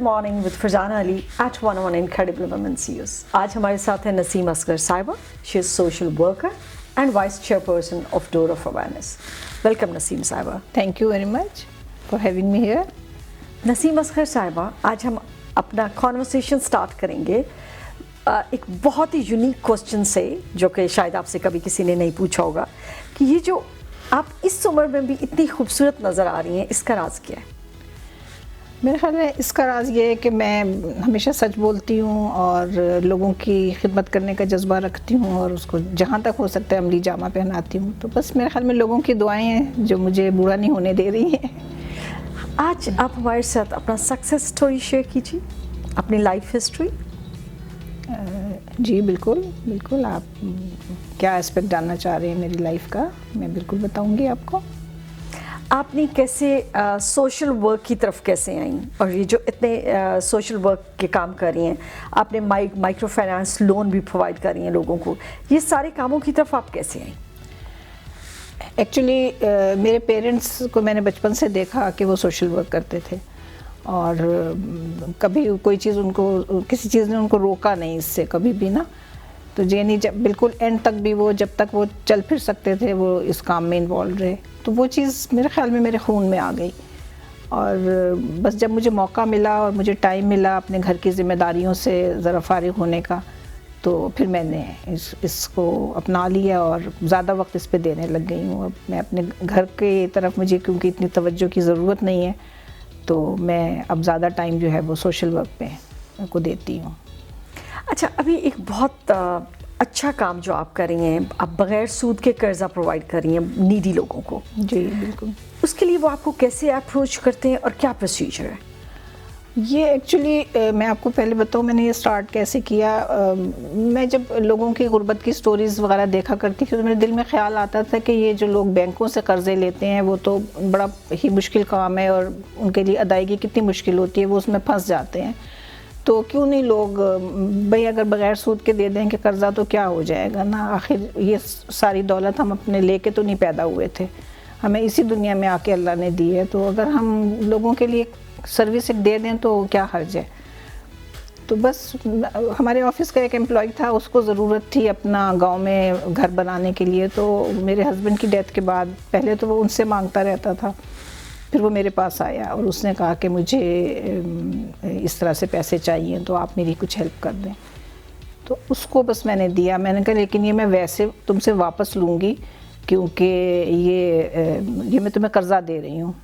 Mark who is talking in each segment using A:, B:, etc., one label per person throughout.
A: Morning with Farzana Ali at 101 incredible women CEOs। आज हमारे साथ है Naseem Asghar Sahiba. She is social worker and vice chairperson of door of awareness. Welcome Naseem Sahiba.
B: Thank you very much for having me here.
A: Naseem Asghar Sahiba, आज हम अपना conversation start करेंगे एक बहुत ही यूनिक क्वेश्चन से, जो कि शायद आपसे कभी किसी ने नहीं पूछा होगा, कि ये जो आप इस उम्र में भी इतनी खूबसूरत नज़र आ रही हैं, इसका राज क्या है?
B: मेरे ख्याल है इसका राज ये है कि मैं हमेशा सच बोलती हूँ और लोगों की खिदमत करने का जज्बा रखती हूँ और उसको जहाँ तक हो सकता है अमली जामा पहनाती हूँ। तो बस मेरे ख्याल में लोगों की दुआएं हैं जो मुझे बुरा नहीं होने दे रही हैं।
A: आज आप हमारे साथ अपना सक्सेस स्टोरी शेयर कीजिए, अपनी लाइफ हिस्ट्री।
B: जी बिल्कुल बिल्कुल, आप क्या एस्पेक्ट जानना चाह रहे हैं मेरी लाइफ का, मैं बिल्कुल बताऊंगी आपको।
A: आपने कैसे सोशल वर्क की तरफ कैसे आई, और ये जो इतने सोशल वर्क के काम कर रही हैं, आपने माइक्रो फाइनेंस लोन भी प्रोवाइड कर रही हैं लोगों को, ये सारे कामों की तरफ आप कैसे आई?
B: एक्चुअली मेरे पेरेंट्स को मैंने बचपन से देखा कि वो सोशल वर्क करते थे और कभी कोई चीज़ उनको, किसी चीज़ ने उनको रोका नहीं इससे कभी भी ना। तो यानी जब बिल्कुल एंड तक भी वो, जब तक वो चल फिर सकते थे, वो इस काम में इन्वॉल्व रहे। तो वो चीज़ मेरे ख्याल में मेरे खून में आ गई और बस जब मुझे मौका मिला और मुझे टाइम मिला अपने घर की ज़िम्मेदारियों से ज़रा फारिग होने का, तो फिर मैंने इसको अपना लिया और ज़्यादा वक्त इस पे देने लग गई हूँ। अब मैं अपने घर के तरफ, मुझे क्योंकि इतनी तवज्जो की ज़रूरत नहीं है, तो मैं अब ज़्यादा टाइम जो है वो सोशल वर्क पे को देती हूँ।
A: अच्छा, अभी एक बहुत अच्छा काम जो आप कर रही हैं, आप बग़ैर सूद के कर्ज़ा प्रोवाइड कर रही हैं नीडी लोगों को।
B: जी बिल्कुल।
A: उसके लिए वो आपको कैसे अप्रोच करते हैं और क्या प्रोसीजर है?
B: ये एक्चुअली मैं आपको पहले बताऊँ मैंने ये स्टार्ट कैसे किया। मैं जब लोगों की गुर्बत की स्टोरीज़ वगैरह देखा करती थी तो मेरे दिल में ख़्याल आता था कि ये जो लोग बैंकों से कर्ज़े लेते हैं वो तो बड़ा ही मुश्किल काम है और उनके लिए अदायगी कितनी मुश्किल होती है, वो उसमें फंस जाते हैं। तो क्यों नहीं लोग भाई अगर बग़ैर सूद के दे दें कि कर्ज़ा तो क्या हो जाएगा ना, आखिर ये सारी दौलत हम अपने लेके तो नहीं पैदा हुए थे, हमें इसी दुनिया में आके अल्लाह ने दी है। तो अगर हम लोगों के लिए सर्विस एक दे दें तो क्या हर्ज है। तो बस हमारे ऑफिस का एक एम्प्लॉय था, उसको ज़रूरत थी अपना गांव में घर बनाने के लिए। तो मेरे हस्बैंड की डेथ के बाद पहले तो वो उनसे मांगता रहता था, फिर वो मेरे पास आया और उसने कहा कि मुझे इस तरह से पैसे चाहिए तो आप मेरी कुछ हेल्प कर दें। तो उसको बस मैंने दिया। मैंने कहा लेकिन ये मैं वैसे तुमसे वापस लूँगी क्योंकि ये मैं तुम्हें कर्ज़ा दे रही हूँ।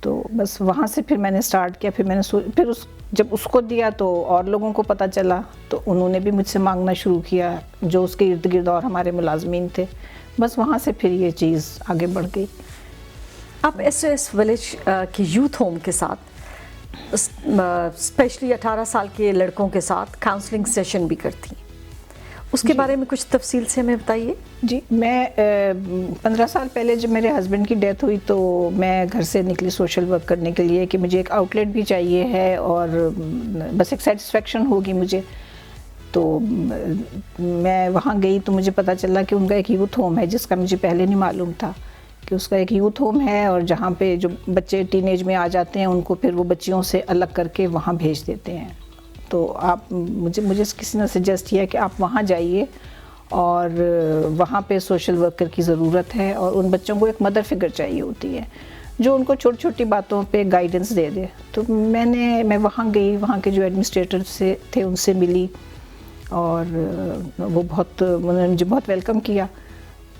B: तो बस वहाँ से फिर मैंने स्टार्ट किया। फिर जब उसको दिया तो और लोगों को पता चला तो उन्होंने भी मुझसे मांगना शुरू किया, जो उसके इर्द गिर्द और हमारे मुलाजमीन थे। बस वहाँ से फिर ये चीज़ आगे बढ़ गई।
A: आप SOS विलेज के यूथ होम के साथ स्पेशली 18 साल के लड़कों के साथ काउंसलिंग सेशन भी करती हैं, उसके बारे में कुछ तफसील से हमें बताइए।
B: जी, मैं 15 साल पहले जब मेरे हस्बैंड की डेथ हुई तो मैं घर से निकली सोशल वर्क करने के लिए कि मुझे एक आउटलेट भी चाहिए है और बस एक सेटिस्फेक्शन होगी मुझे। तो मैं वहाँ गई तो मुझे पता चला कि उनका एक यूथ होम है, जिसका मुझे पहले नहीं मालूम था कि उसका एक यूथ होम है और जहाँ पे जो बच्चे टीनेज में आ जाते हैं उनको फिर वो बच्चियों से अलग करके वहाँ भेज देते हैं। तो आप मुझे किसी ने सजेस्ट किया कि आप वहाँ जाइए और वहाँ पे सोशल वर्कर की ज़रूरत है और उन बच्चों को एक मदर फिगर चाहिए होती है जो उनको छोटी छोटी बातों पे गाइडेंस दे दे। तो मैं वहाँ गई, वहाँ के जो एडमिनिस्ट्रेटर से थे उनसे मिली और उन्होंने मुझे बहुत वेलकम किया।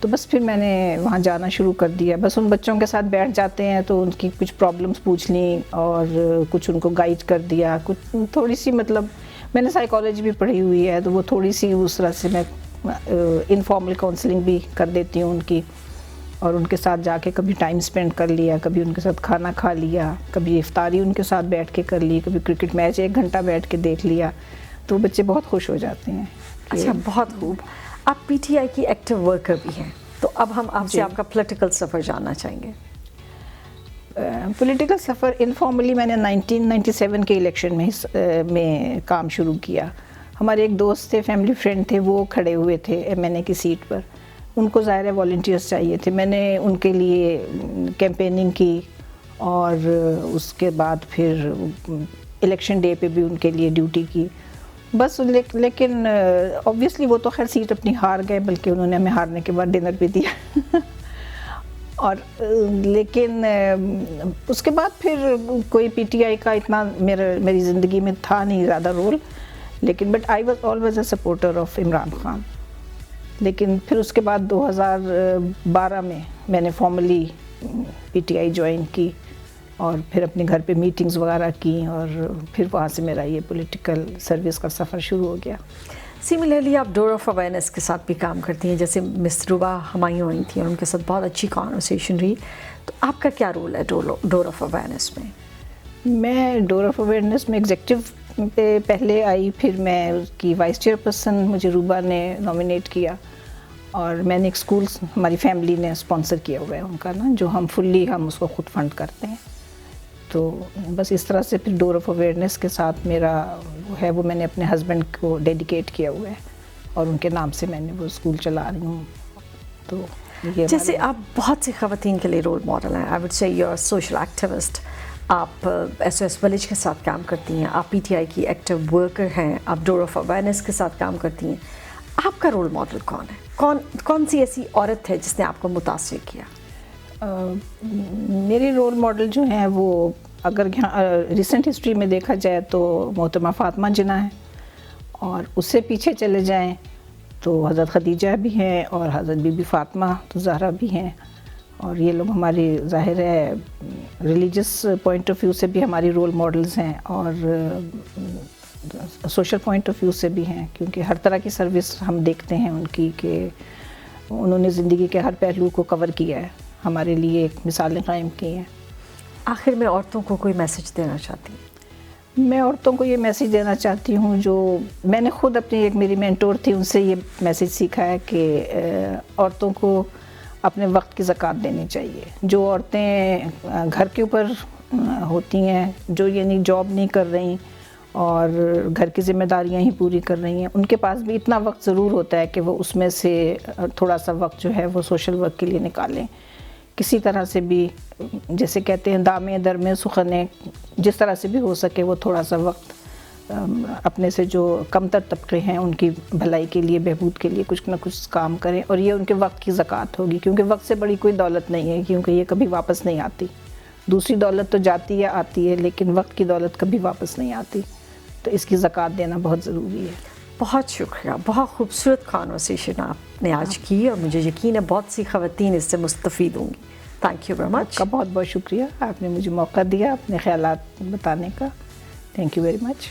B: तो बस फिर मैंने वहाँ जाना शुरू कर दिया। बस उन बच्चों के साथ बैठ जाते हैं तो उनकी कुछ प्रॉब्लम्स पूछ ली और कुछ उनको गाइड कर दिया। कुछ थोड़ी सी, मतलब मैंने साइकोलॉजी भी पढ़ी हुई है तो वो थोड़ी सी उस तरह से मैं इनफॉर्मल काउंसलिंग भी कर देती हूँ उनकी, और उनके साथ जाके कभी टाइम स्पेंड कर लिया, कभी उनके साथ खाना खा लिया, कभी इफ्तारी उनके साथ बैठ के कर ली, कभी क्रिकेट मैच 1 घंटा बैठ के देख लिया। तो बच्चे बहुत खुश हो जाते हैं।
A: अच्छा, बहुत खूब। आप PTI की एक्टिव वर्कर भी हैं, तो अब हम आपसे आपका पॉलिटिकल सफ़र जानना चाहेंगे।
B: पॉलिटिकल सफ़र इनफॉर्मली मैंने 1997 के इलेक्शन में काम शुरू किया। हमारे एक दोस्त थे, फैमिली फ्रेंड थे, वो खड़े हुए थे MNA की सीट पर। उनको ज़ाहिर है वॉलंटियर्स चाहिए थे, मैंने उनके लिए कैंपेनिंग की और उसके बाद फिर الیکشن ڈے پہ بھی ان کے لیے ڈیوٹی کی بس. لیکن اوبویسلی وہ تو خیر سیٹ اپنی ہار گئے, بلکہ انہوں نے ہمیں ہارنے کے بعد ڈنر بھی دیا. اور لیکن اس کے بعد پھر کوئی پی ٹی آئی کا اتنا میری زندگی میں تھا نہیں زیادہ رول, لیکن but I was always a supporter of Imran Khan. لیکن پھر اس کے بعد 2012 میں نے formally P T I join کی اور پھر اپنے گھر پہ میٹنگز وغیرہ کی, اور پھر وہاں سے میرا یہ پولیٹیکل سروس کا سفر شروع ہو گیا.
A: سملرلی آپ ڈور آف اویئرنیس کے ساتھ بھی کام کرتی ہیں, جیسے مس روبا ہمایوں آئی تھیں اور ان کے ساتھ بہت اچھی کانورسیشن رہی, تو آپ کا کیا رول ہے ڈور آف اویئرنیس میں؟
B: میں ڈور آف اویئرنیس میں ایگزیکٹو پہ پہلے آئی, پھر میں اس کی وائس چیئر پرسن مجھے روبا نے نامینیٹ کیا, اور میں نے ایک اسکول ہماری فیملی نے اسپانسر کیا ہوا ہے ان کا نا, جو ہم اس کو خود فنڈ کرتے ہیں. تو بس اس طرح سے پھر ڈور آف اویئرنیس کے ساتھ میرا وہ ہے, وہ میں نے اپنے ہسبینڈ کو ڈیڈیکیٹ کیا ہوا ہے, اور ان کے نام سے میں نے وہ اسکول چلا رہی ہوں. تو
A: جیسے آپ بہت سی خواتین کے لیے رول ماڈل ہیں, I would say you are social activist, آپ ایس او ایس ولیج کے ساتھ کام کرتی ہیں, آپ پی ٹی آئی کی ایکٹیو ورکر ہیں, آپ ڈور آف اویئرنیس کے ساتھ کام کرتی ہیں. آپ کا رول ماڈل کون ہے؟ کون سی ایسی عورت ہے جس نے آپ کو متاثر کیا؟
B: میرے رول ماڈل جو ہیں وہ اگر یہاں ریسنٹ ہسٹری میں دیکھا جائے تو محترمہ فاطمہ جناح ہیں, اور اس سے پیچھے چلے جائیں تو حضرت خدیجہ بھی ہیں, اور حضرت بی بی فاطمہ زہرا بھی ہیں, اور یہ لوگ ہماری ظاہر ہے ریلیجس پوائنٹ آف ویو سے بھی ہماری رول ماڈلز ہیں, اور سوشل پوائنٹ آف ویو سے بھی ہیں, کیونکہ ہر طرح کی سروس ہم دیکھتے ہیں ان کی, کہ انہوں نے زندگی کے ہر پہلو کو کور کیا ہے, ہمارے لیے ایک مثالیں قائم کی ہیں.
A: آخر میں عورتوں کو کوئی میسج دینا چاہتی ہیں؟
B: میں عورتوں کو یہ میسج دینا چاہتی ہوں, جو میں نے خود اپنی ایک میری مینٹور تھی ان سے یہ میسج سیکھا ہے, کہ عورتوں کو اپنے وقت کی زکوٰۃ دینی چاہیے. جو عورتیں گھر کے اوپر ہوتی ہیں, جو یعنی جاب نہیں کر رہی اور گھر کی ذمہ داریاں ہی پوری کر رہی ہیں, ان کے پاس بھی اتنا وقت ضرور ہوتا ہے کہ وہ اس میں سے تھوڑا سا وقت جو ہے وہ سوشل ورک کے لیے نکالیں. کسی طرح سے بھی, جیسے کہتے ہیں دامیں درمیں سخنیں, جس طرح سے بھی ہو سکے وہ تھوڑا سا وقت اپنے سے جو کم تر طبقے ہیں ان کی بھلائی کے لیے, بہبود کے لیے کچھ نہ کچھ کام کریں, اور یہ ان کے وقت کی زکوٰۃ ہوگی. کیونکہ وقت سے بڑی کوئی دولت نہیں ہے, کیونکہ یہ کبھی واپس نہیں آتی. دوسری دولت تو جاتی ہے آتی ہے, لیکن وقت کی دولت کبھی واپس نہیں آتی, تو اس کی زکوٰۃ دینا بہت ضروری ہے.
A: بہت شکریہ, بہت خوبصورت کانورسیشن آپ نے آج کی, اور مجھے یقین ہے بہت سی خواتین اس سے مستفید ہوں گی. Thank you very much.
B: آپ کا بہت بہت شکریہ, آپ نے مجھے موقع دیا اپنے خیالات بتانے کا. Thank you very much.